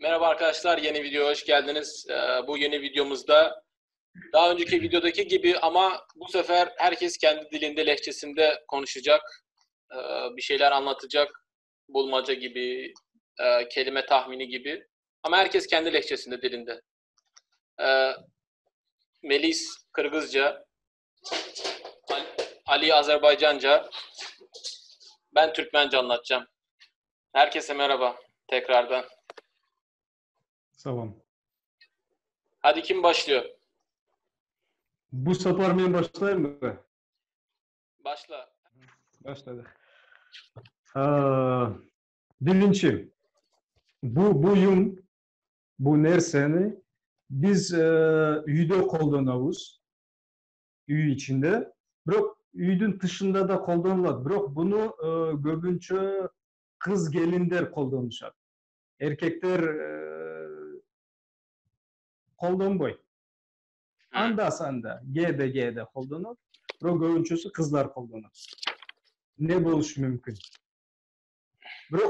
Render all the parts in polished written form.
Merhaba arkadaşlar, yeni videoya hoş geldiniz. Bu yeni videomuzda daha önceki videodaki gibi ama bu sefer herkes kendi dilinde, lehçesinde konuşacak, bir şeyler anlatacak, bulmaca gibi, kelime tahmini gibi. Ama herkes kendi lehçesinde, dilinde. Melis Kırgızca, Ali Azerbaycanca, ben Türkmence anlatacağım. Herkese merhaba tekrardan. Tamam. Hadi kim başlıyor? Bu sefer ben başlayayım mı? Başla. Başladık. Birinci, bu buyum, bu nerseni biz üyde kullanıyoruz. Üy içinde. Bırak üydün dışında da kullanılır. Bırak bunu göbünçe kız gelinler kullanmışlar. Erkekler kullanmıyor. Anda sanda G'de kullanır. Bırak göbünçesi kızlar kullanır. Ne buluş mümkün?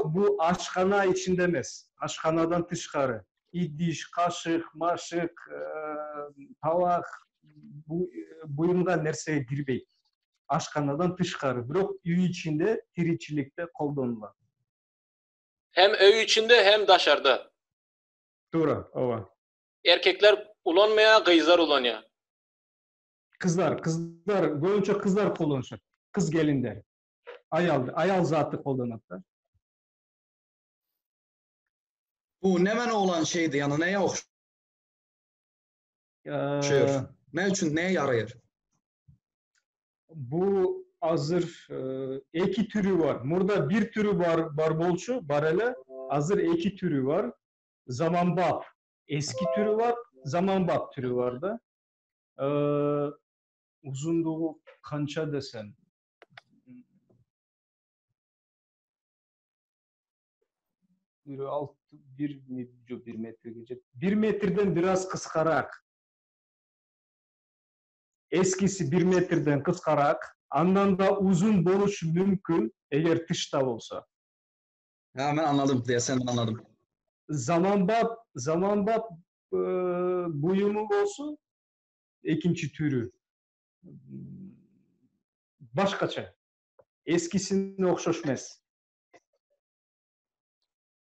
Bu aşkhana içinde emas. Aşkhanadan tışkarı. İdiş, kaşık, maşık, tavak buyumda nerseye girmeydi. Aşkhanadan tışkarı. Bırak üy içinde tirikçilikte kullanılır. Hem öy içinde hem dışarıda. Doğru, ova. Erkekler ulanmaya, kızlar ulanıyor. Kızlar, boyunca kızlar kullanışır. Kız gelinler. Ayal zatı kullanırlar. Bu ne mana olan şeydi, yani neye oxşuyor? Ne için, neye yarayır? Bu hazır iki türü var. Burada bir türü var barbolçu, barele. Hazır iki türü var. Zamanbap eski türü var. Zamanbap türü var da. Uzunluğu kança desen. Bir metre gelecek. 1 metreden biraz kıskarak. Eskisi 1 metreden kıskarak. Andan da uzun boluş mümkün eğer tışta olsa. Ha, ben anladım diye, sen anladım. Zamanbap buyumu olsun ikinci türü. Başkaça. Eskisine okşaşmaz.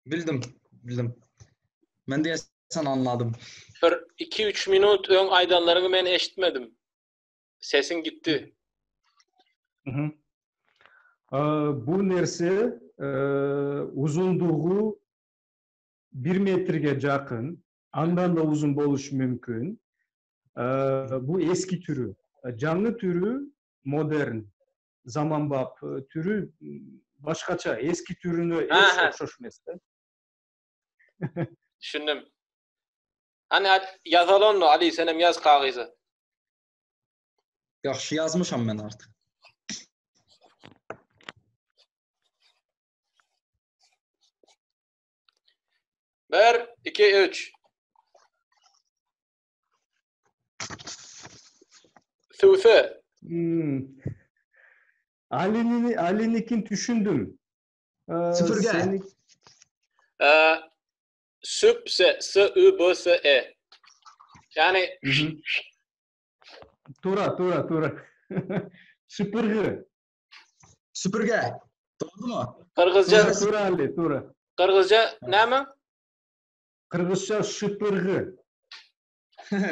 Bildim. Ben diye sen anladım. 2-3 minut ön aydanlarını ben eşitmedim. Sesin gitti. Bu nerse uzunluğu 1 metreye yakın. Andan da uzun buluş mümkün. Bu eski türü. Canlı türü modern. Zamanbap türü başkaça. Eski türünü eş okşaşmaz. Düşündüm. Hani yazalım mı Ali, senem yaz kağıdı. Yaxşı, yazmışam ben artık. Bir, iki, üç. Süfe. Ali'nikin düşündüm. Süpürge. Süpse. S-Ü-B-S-E. Yani Tura. Süpürge. Süpürge. Doğru mu? Kırgızca. Tura Ali, Tura. Kırgızca ne mi? Kırgızca süpürge.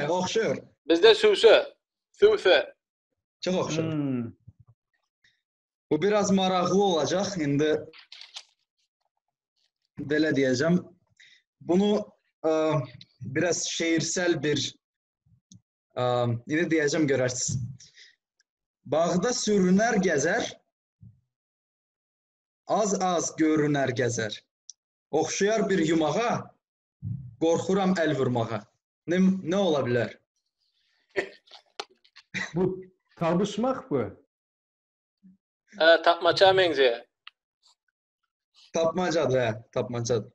Oxşuyor. Bizde süse. Süfe. Çok oxşuyor. Bu biraz maraqlı olacak. Şimdi belə diyeceğim. Bunu biraz şehirsel bir yine diyeceğim, görərsiniz. Bağda sürünər gəzər, az görünər gəzər. Oxşuyar bir yumağa, qorxuram əl vurmağa. Ne olabilir? Bu tabışmak mı? Tapmaça benziyor. Tapmacadır, he, tapmacadır.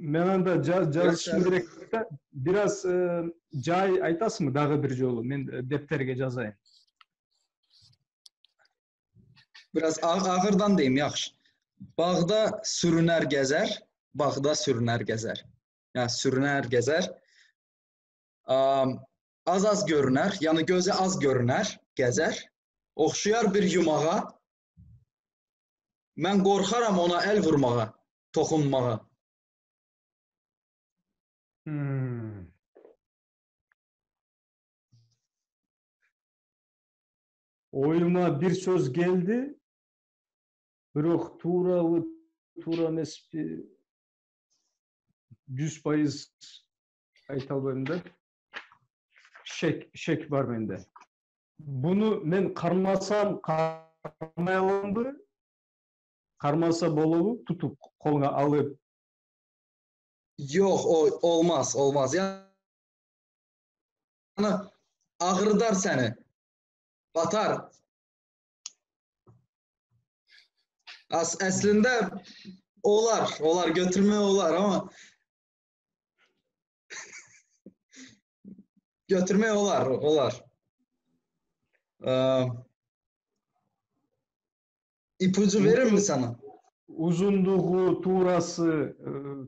Ben de caz şimdilik biraz cay aytasın mı dağı bir yolu? Ben defterge yazayım. Biraz ağırdan deyim, yaxşı. Bağda sürünər gəzər, bağda sürünər gəzər. Yani sürüner, gezer. Az görüner. Yani göze az görüner, gezer. Oxşuyar bir yumağa. Mən qorxaram ona el vurmağa, toxunmağa. Hmm. Oyuma bir söz geldi. Biroq to'ra emas, 100% ayta olmayman. Şek var mende. Bunu men qarmasam qarmay alamdı. Qarmasa bolobу tutup koluna alıp. Yox, olmaz. Yani ağrıdar səni, batar. Əslində olar, götürmək olar, amma götürmək olar. İpucu verir mi sana? Uzunluğu,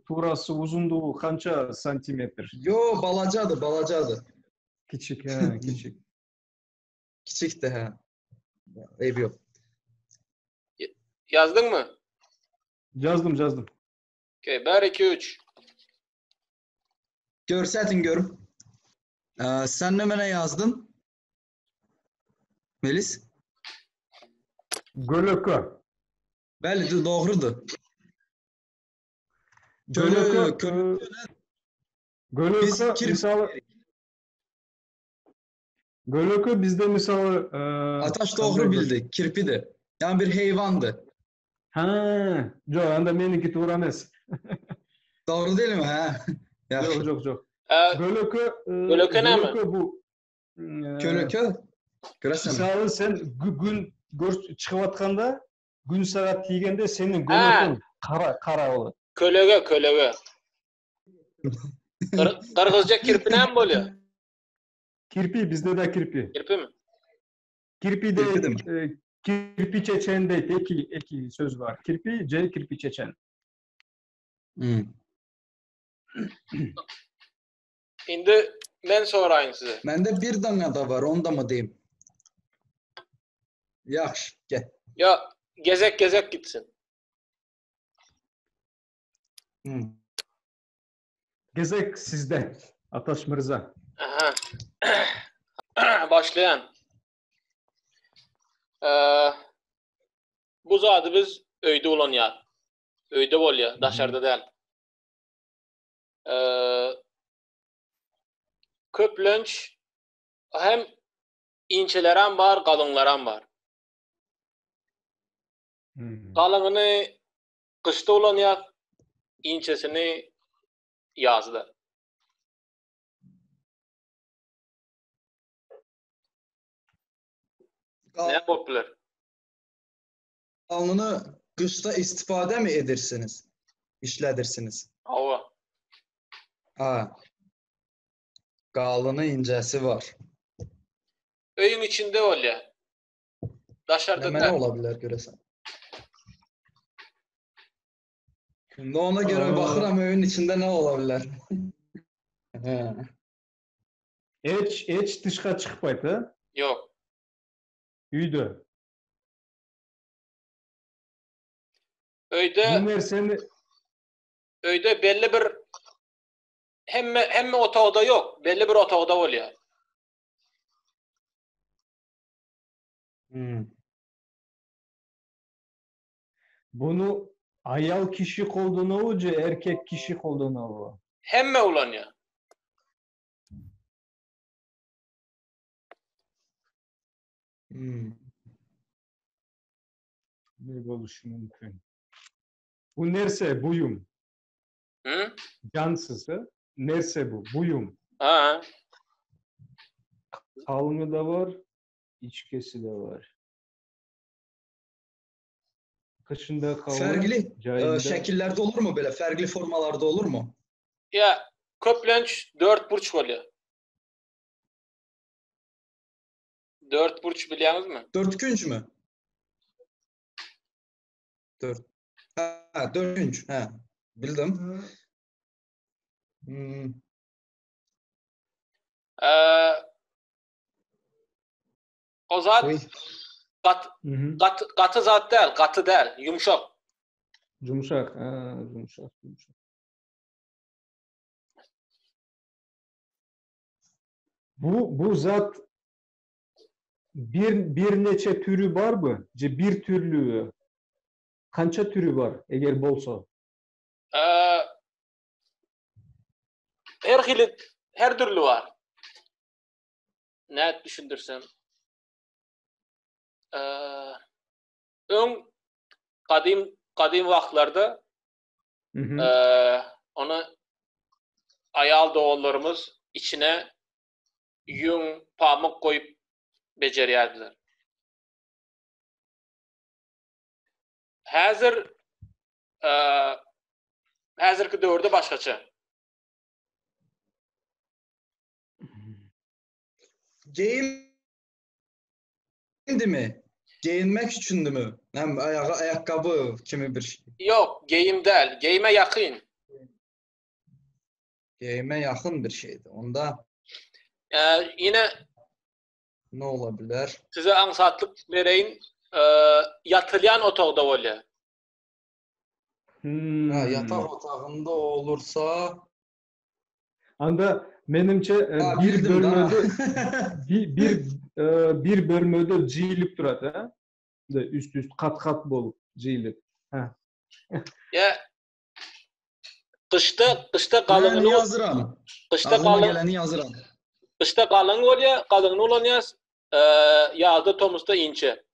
turası uzunluğu kaça santimetre? Yo, balacadır. Küçük, ha, küçük. Kiçik də, hə. Eyb yox. Yazdın mı? Yazdım. Okay, 1, 2, 3. Görsətin görüm. Sən nə mənə yazdın? Melis? Gölökö. Bəli, doğrudur. Gölökö misal Gölökö bizde misal Ataş doğru bildi, kirpidir. Yani bir heyvandır. Ha, yok, anda meniki tuğrames. Doğru değil mi? Ha? Yok. Gölökö ne mi? Bu. Kölökö. Görəsən. Misal sen gün çıkıp atkanda, gün saat tiygende senin gölökön kara olur. Kölögö. Kırgızca kirpi ne mi oluyor? Kirpi, bizde de kirpi. Kirpi mi? Kirpi de kirpi çeçende iki söz var. Kirpi çeçen. Şimdi ben sorayım size. Məndə bir dana da var, onu da mı deyim? Yaxşı, gel. Ya gezek gitsin. Gezek sizde. Ataş Mirza. Aha. Başlayan. Bu zadı biz öyde olan ya. Öyde bol ya. Daşarda değil. Köplönç hem inçeleran var, kalınlaran var. Kalınını kışta olan ya, inçesini yazda. Ne popüler? Alnını qışda istifadə mi edirsiniz? İşlədirsiniz? Hava. Ha. Qalını incəsi var. Öyün içinde ol ya. Daşarda Nə ola bilər görəsən? Şimdi ona görə baxıram öyün içində nə ola bilər. Eç dışqa çıxmaydı, ha? Yok. Üydü. Öyde belli bir hemme otağda yok. Belli bir otağda oluyor. Bunu ayal kişi olduğunu ucu, erkek kişi olduğunu o. Hemme ulan ya. Ne oluşu mümkün. Bu nerse buyum. Hı? Cansızı. Nerse bu. Buyum. Ha. Kalını da var. İçkesi de var. Kışında kalın. Fərqli cayında... şəkillərdə olur mu belə? Fərqli formalarda olur mu? Ya Köplönç 4 burç oluyor. 4 burç biliyorsunuz mu? Dörtkünc mü? Dörtkünc. Ha, bildim. Hmm. O zat Oy. Hı hı. katı zat değil, katı değil, yumuşak. Yumuşak. Ha, yumuşak. Yumuşak. Bu zat bir neçe türü var mı? Bir türlü kança türü var eğer bolsa? Ee, her türlü var. Ne düşündürsem. Ön kadim vaxtlarda Hı hı. onu ayal doğullarımız içine yün, pamuk koyup beceriyerdiler. Hazırki dövrde başkaça. Giyindi mi? Giyinmek üçündü mü? Hem ayakkabı kimi bir şey. Yok, giyim değil. Giyime yakın. Giyime yakın bir şeydi. Onda Yine ne olabilir? size ansatlık vereyim. Yatılyan otaqda oluyor. Ha, Hmm. yatak otağında olursa Anda menimçe ha, bir bildim daha. bölmede bir bölmede ciyilip duradi, ha? Üst kat bolup ciyilip. Ha. Ya qışda Mən qalığını yazıram. qışda Ağlıma qalın gələni yazıram. qışda qalın oluyor, qalığını olan yaz. Yazda Tomuzda ince.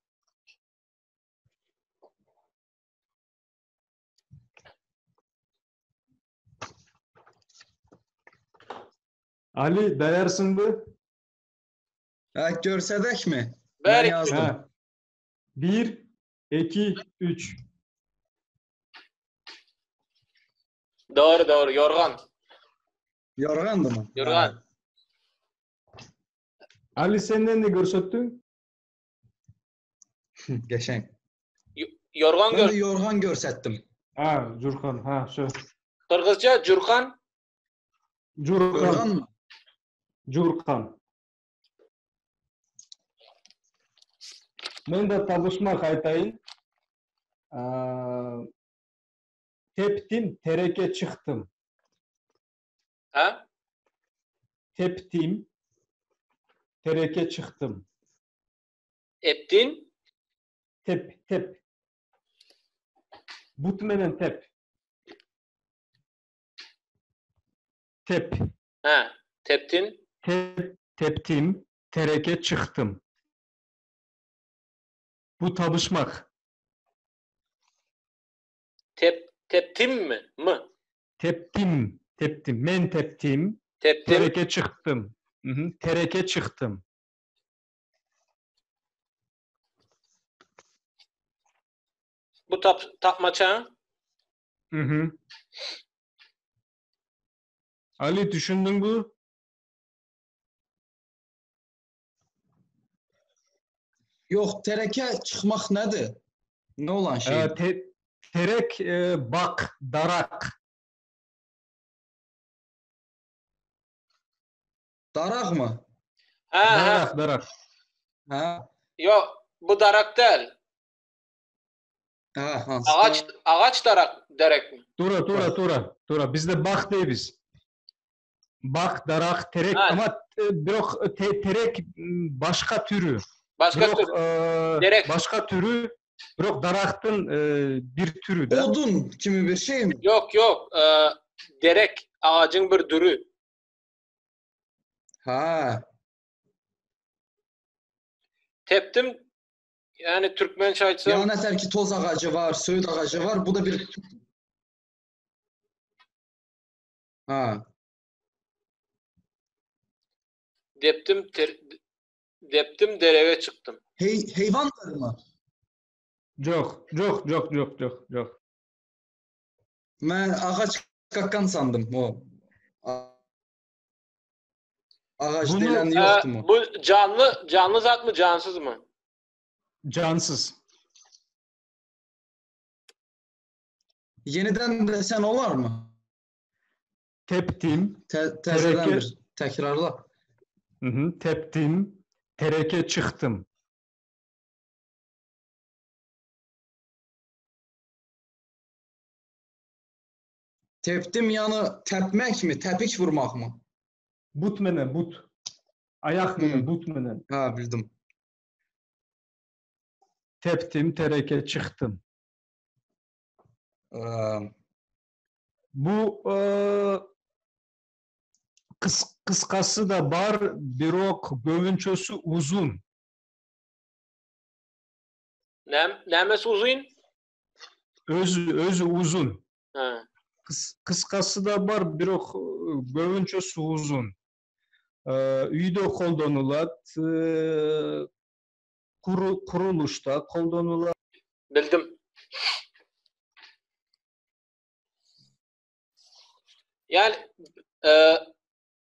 Ali dayarsın mı? Ha, görsədək mi? Mən Bərik yazdım. Ha. 1, 2, 3. doğru, yorğan. Yorğandı mı? Yorğan. Ha. Ali senden ne görsettin? Qəşəng. Yorğan Mən də gör. yorğan görsətdim. Ha, Curkan. Ha, şu. Qırğızca Cürkan. Yorğan Curkan. mı? Curkan. Ben de tanışmak aytayın. Teptim, tereke çıktım. Ha? Teptim, tereke çıktım. Eptin. Tep. Butmenen tep. Tep. Ha. Teptin. Teptim, tereke çıktım. Bu tabışmak. Teptim mi? Mı? Teptim. Men teptim, Teptim. tereke çıktım. Hı hı. Tereke çıktım. Bu tapmaça. Hı hı. Ali düşündün bu? Yox, tərəkə çıxmaq nədir? Nə olan şeydir? Terek, bak, darak. Daraq mı? Ha. Darak. Hə? Yok, bu darak değil. Hə, hansı? Ağaç derek mi? Tura. Bizde bak deriz. Bak, darak, terek Ha. ama birok terek başka türü. Başka Birok tür. Derek. başka türü. Birok daraktın bir türü de. Odun kimi bir şey mi? Yok. Derek ağacın bir türü. Hə. Teptim. Yani Türkmençe açsam. Yəni nətər ki toz ağacı var, söyüd ağacı var. Bu da bir Ha. Deptim dereve çıktım. Heyvandır mı? Yok. Mən ağac qaqqan sandım o. Ağac Bunu- deyilən yoxdur mu? Bu canlı zat mı cansız mı? Cansız. Yenidən desən olar mı? teptim, Təzədən tereke, bir təkrarla. teptim, tereke çıktım. Tepdim yəni təpmək mi, təpik vurmaq mı? But menen, but. Ayak menen, but menen. Ha, bildim. Teptim, tereke çıktım. Bu kıskası da var, birok bölünçösü uzun. Nəməsi uzun? Özü uzun. Ha. Kıskası da var, birok bölünçösü uzun. Üyde koldonulat, kuruluşta koldonulat. Bildim. Yani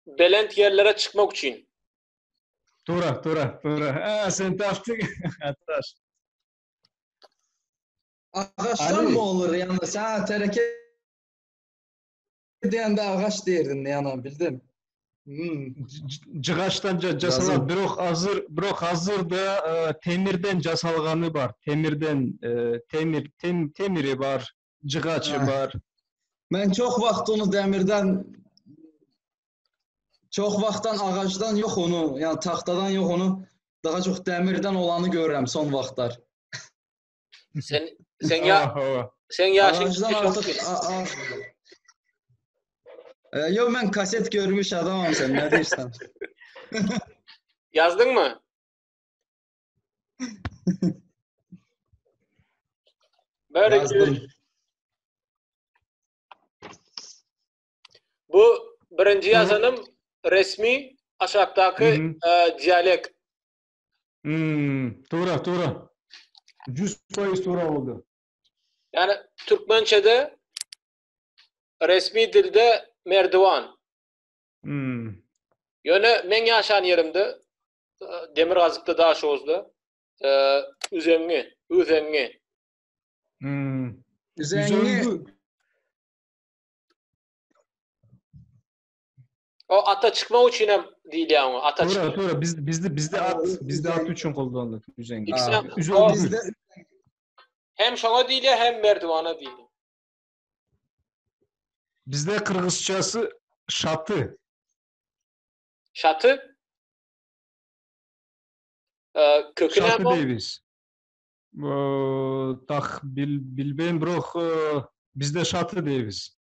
belent yerlere çıkmak için. Tura. Sen taptın. Ataş. Ağaçdan Ali. mı olur yəni? Sən tərəkə deyəndə ağaç deyirdin yəni, bildim. Cıgaçtan casalan Yazın. birok hazır da temirden casalganı var. Temirden temiri var, cıgaçı Ha. var. Mən çox vaxt onu dəmirdən, çox vaxtdan ağacdan yox onu, yəni taxtadan yox onu, daha çox dəmirdən olanı görürəm son vaxtlar. Sen ya Oh. sen yaşın Ağacdan artıq yox, mən kaset görmüş adamam, sən nə deyirsən? yazdın mı? Böyle Yazdım. Bu birinci yazanım resmi aşağıdaki diyalekt. Tura. 100% tura oldu. Yani Türkmençe'de resmi dilde merdivan. Yönü men yaşayan yerimde Demirgazık'ta daha şozdu. Üzengi. Üzəngi O ata çıkma için hem değil yani. Ata çıkma. Tura. Bizde at için kullandık üzengi. O bizdə hem şuna değil hem merdivana değil. Bizde Kırgızçası şatı. Şatı. Köküne Şatı bu. deybiz. Tak bilbeğim birok bizde şatı deybiz.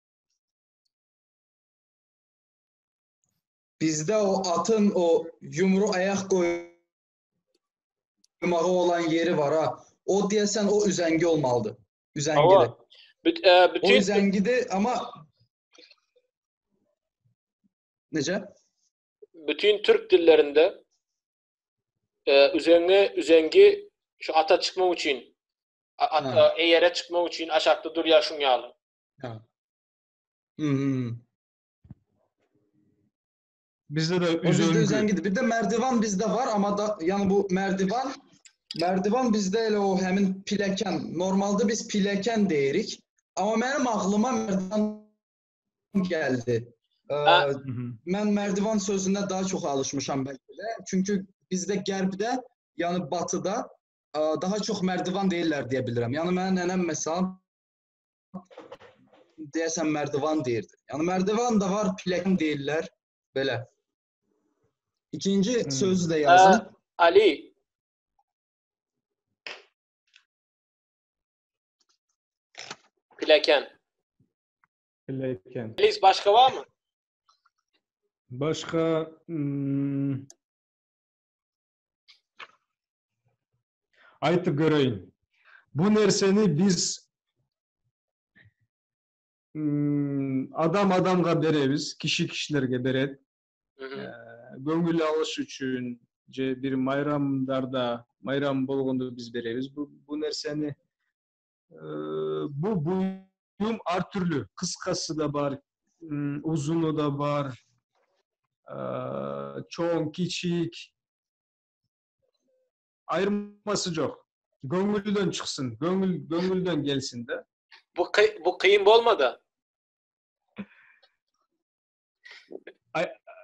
bizdə o atın o yumru ayaq qoymağı olan yeri var ha. O deyəsən o üzəngi olmalıdır. Üzəngidir. Ama O bütün üzəngidir ama necə? bütün Türk dillerinde üzengi şu ata çıkma için yere çıkma için aşağıda dur yaşın yağlı. Ha. Bizde de O bizdə üzöngü. üzəngidir. Bir də mərdivan bizdə var, amma da yəni bu mərdivan bizdə elə o həmin pilləkən. Normalda biz pilləkən deyirik. Amma mənim ağlıma mərdivan gəldi. Mən mərdivan sözünə daha çox alışmışam bəlkə də. Çünki bizdə qərbdə, yəni batıda daha çox mərdivan deyirlər deyə bilirəm. Yəni mənim nənəm məsələn deyəsən mərdivan deyirdi. Yəni mərdivan da var, pilləkən deyirlər belə. İkinci sözü də yazın. Ali. Pleken. Alice başka var mı? Başka aytıp göreyim. Bu nerseni biz adam adamga berebiz, kişi kişilerge beret. Göngül alış üçün bir mayramlarda, mayram bolğunda biz berebiz. Bu nerseni bu buyum ar türlü. Kıskası da var, uzunu da var. Çoğun, kiçik. Ayrılması yok. Göngülden çıksın, göngülden gelsin de. Bu kıyım olmadı.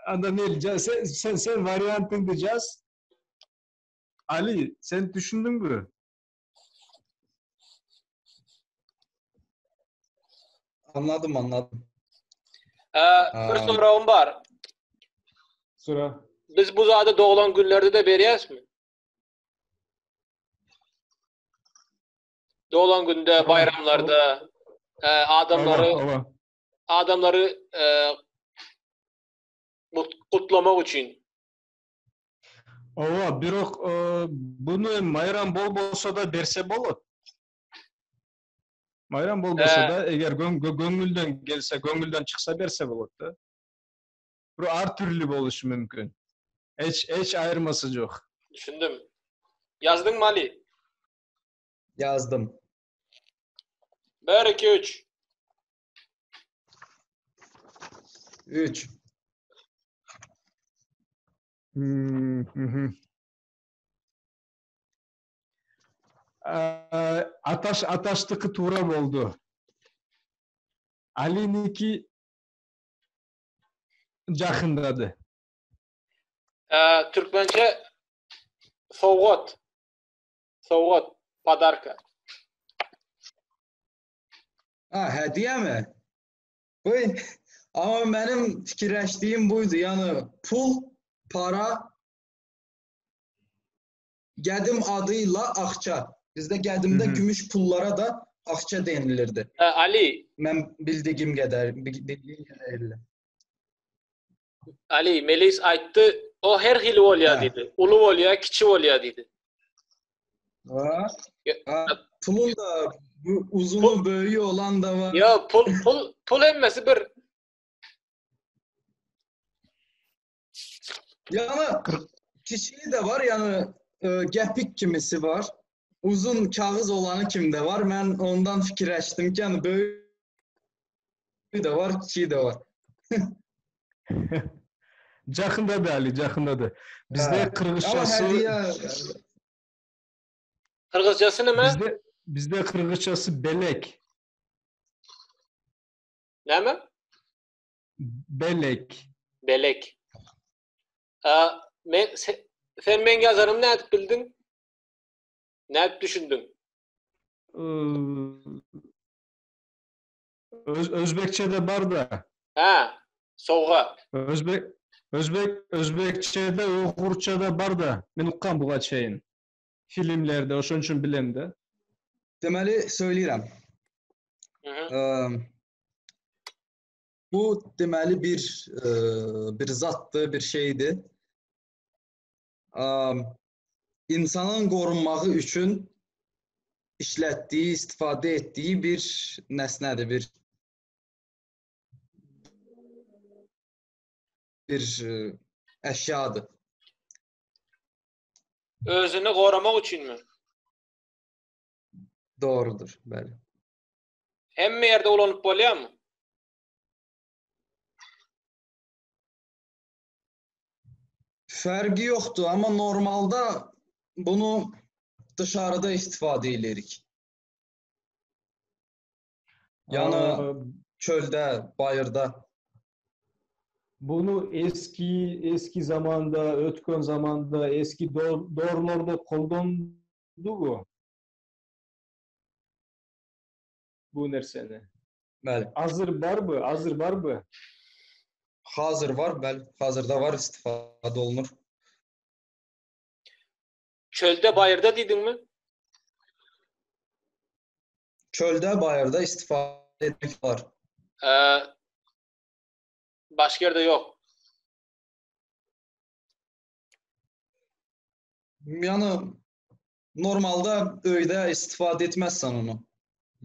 Anda ne diyeceğiz? Sen varyantın diyeceğiz. Ali, sen düşündün mü? Anladım, anladım. Bir Am, sorağım var. Sıra. Biz bu zada doğulan günlerde de beriyaz mı? Doğulan günde, bayramlarda Ova, adamları ova. adamları kutlamak için. Ova, birok bunu mayram bol bolsa da derse bolot. Mayram bol bolsa E, da eğer gönülden gelse, gönülden çıksa derse bolot da. Bu her türlü boluşu mümkün. Hiç ayırması yok. Düşündüm. Yazdın mı Ali? yazdım. 1, 2, 3. 3. Hı. Ataştıkı Tuğra oldu. Ali'ninki yakındadı. Türkmence Sovgot. Sovgot. Padarka. Ha, hediye mi? Buyur. Ama benim fikirləşdiyim buydu. Yani pul, para, qədim adıyla akça. Bizde qədimdə Hı. gümüş pullara da akça denilirdi. Ali, Ben bildiğim kadarıyla. Ali, Melis aytdı. O her hili olya Ha. dedi. Ulu olya, kiçi olya dedi. Ha. Ya, Ha. Pulun da bu pul, uzunu böyüğü olan da var. ya pul emmesi bir. Yani kişiliği de var yani gepik kimisi var. Uzun kağız olanı kimde var. Ben ondan fikirləşdim ki yani böyüğü de var, kiçiği de var. Yakındadı Ali, yakındadı. Bizde Ha. Ama Kırgızçası, hediye Kırgızcası ne mi? bizde Kırgızçası belek. Ne mi? Belek. Belek. Sen ben yazarım ne edip bildin? Ne edip düşündün? Ee, Özbekçe'de var da. Ha, Sovga. Özbekçe'de, Uygurça'da var da. Ben uqqan buğa çeyin. Filmlerde, o şun için bilem de. deməli söyləyirəm. Hı hı. Bu deməli bir zatdır, bir şeydir. İnsanın qorunması üçün işlətdiyi, istifadə etdiyi bir nəsnədir, bir əşyadır. Özünü korumak için mi? Doğrudur, bəli. Hem yerde ulanıp bolya mı? Fərqi yoxdur, amma normalda bunu dışarıda istifadə edirik. Yəni Aa, çöldə, bayırda. bunu eski zamanda, ötkön zamanda, eski doğrularda kullandı bu nerseni. Bəli. Hazır var mı? Hazır var mı? Hazır var, bəli. Hazırda var, istifadə olunur. Çölde bayırda dedin mi? Çöldə, bayırda istifadə etmək var. Ee, Başka yerde yok. Yəni normalda öydə istifadə etməzsən onu.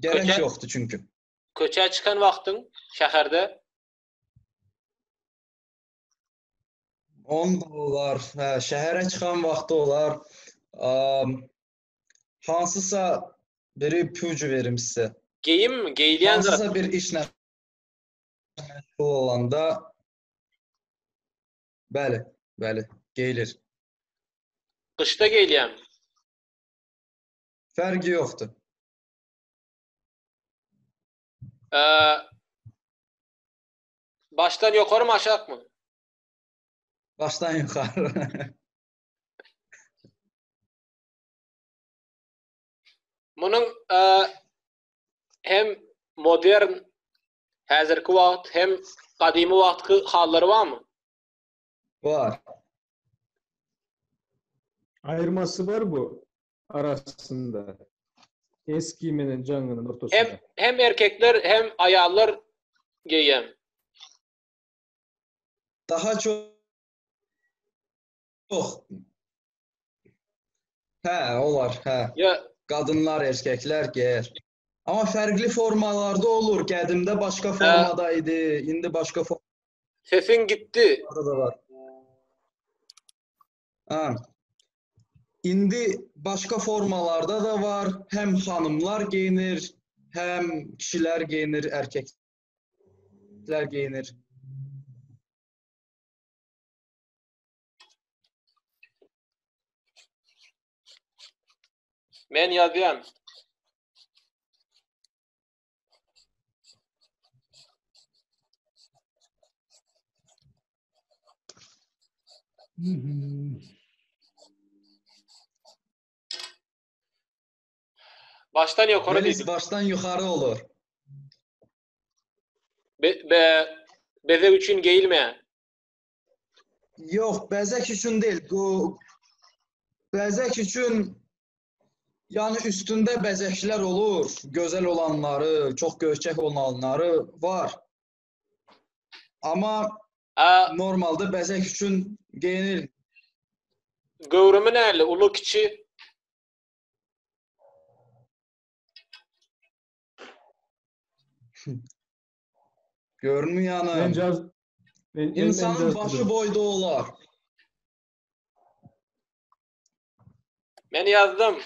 Gərək Köçe, yoxdur çünki. köçe çıkan vaktin şehirde. Onun da olar, hə, şəhərə çıxan vaxtı olar. Hansısa bir ipucu verim sizə. Giyim mi? Giyilyen zat. Hansısa bir işlə məşğul olanda bəli, bəli, geyilir. Kışta giyilyen. Fərqi yoxdur. Baştan yukarı mı aşağı mı? Başdan yuxarı. Bunun hem modern, hazırki vaqt, hem qadimi vaqtki halları var mı? Var. Ayırması var bu arasında. Eski ile canlının ortasında. Hem erkekler hem ayarlar giyen. Daha çox olar, hə. Ya Qadınlar, erkəklər geyər. Amma fərqli formalarda olur. Qədimdə başqa formada idi, indi başqa sesin gitti. formada da var. Ha. İndi başqa formalarda da var. Həm xanımlar geyinir, həm kişilər geyinir, erkəklər geyinir. Men yazıyorum. Baştan yukarı Melis dedim. başdan yuxarı olur. Beze üçün giyilmeyen. Yox, bəzək üçün deyil. Bu bəzək üçün yəni üstündə bəzəklər olur. Gözəl olanları, çox görkək olanları var. Amma normalda bəzək üçün geyinir. Gövrümü nerede? Ulu kiçi. Görünmüyor Ben yanım. ben İnsanın başı boyda olar. Ben yazdım.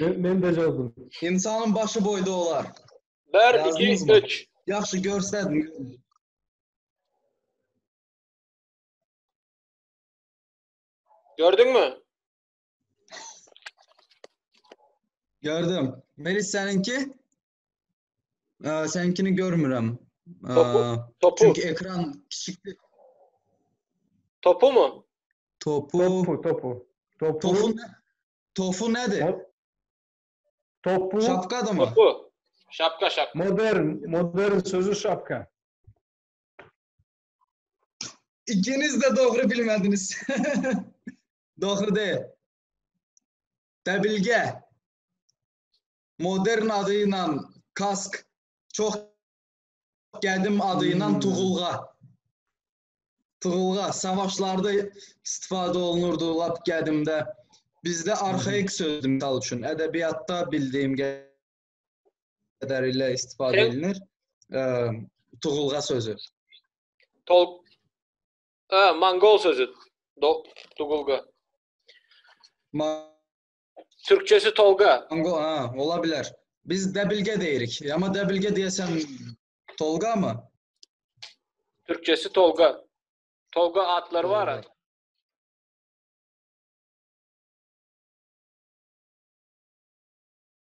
Ben de yazdım. İnsanın başı boyda olar. 1, Yazdınız 2, mı? 3. Yaxşı göstərdin. Gördün mü? Gördüm. Melis səninki? Səninkini görmürəm. Topu. Çünki ekran kiçikdir. Topu mu? Topu Topu. nədir? Topu. Şapkadır mı? Topu. Şapka. Modern sözü şapka. İkiniz de doğru bilmədiniz. Doğru deyil. Dəbilgə. Modern adıyla kask. Çox qədim adıyla tuğulğa. Tuğulğa. Savaşlarda istifadə olunurdu lap qədimdə. Bizdə arxaik sözdür misal üçün. Ədəbiyyatda bildiyim qədərilə istifadə edilir. Tuğulğa sözü. Mongol sözü. Tugulga. Türkçesi Tolga. Ola bilər. Biz dəbilgə deyirik. Amma dəbilgə deyəsən Tolga mı? Türkçesi Tolga. Tolga atları var.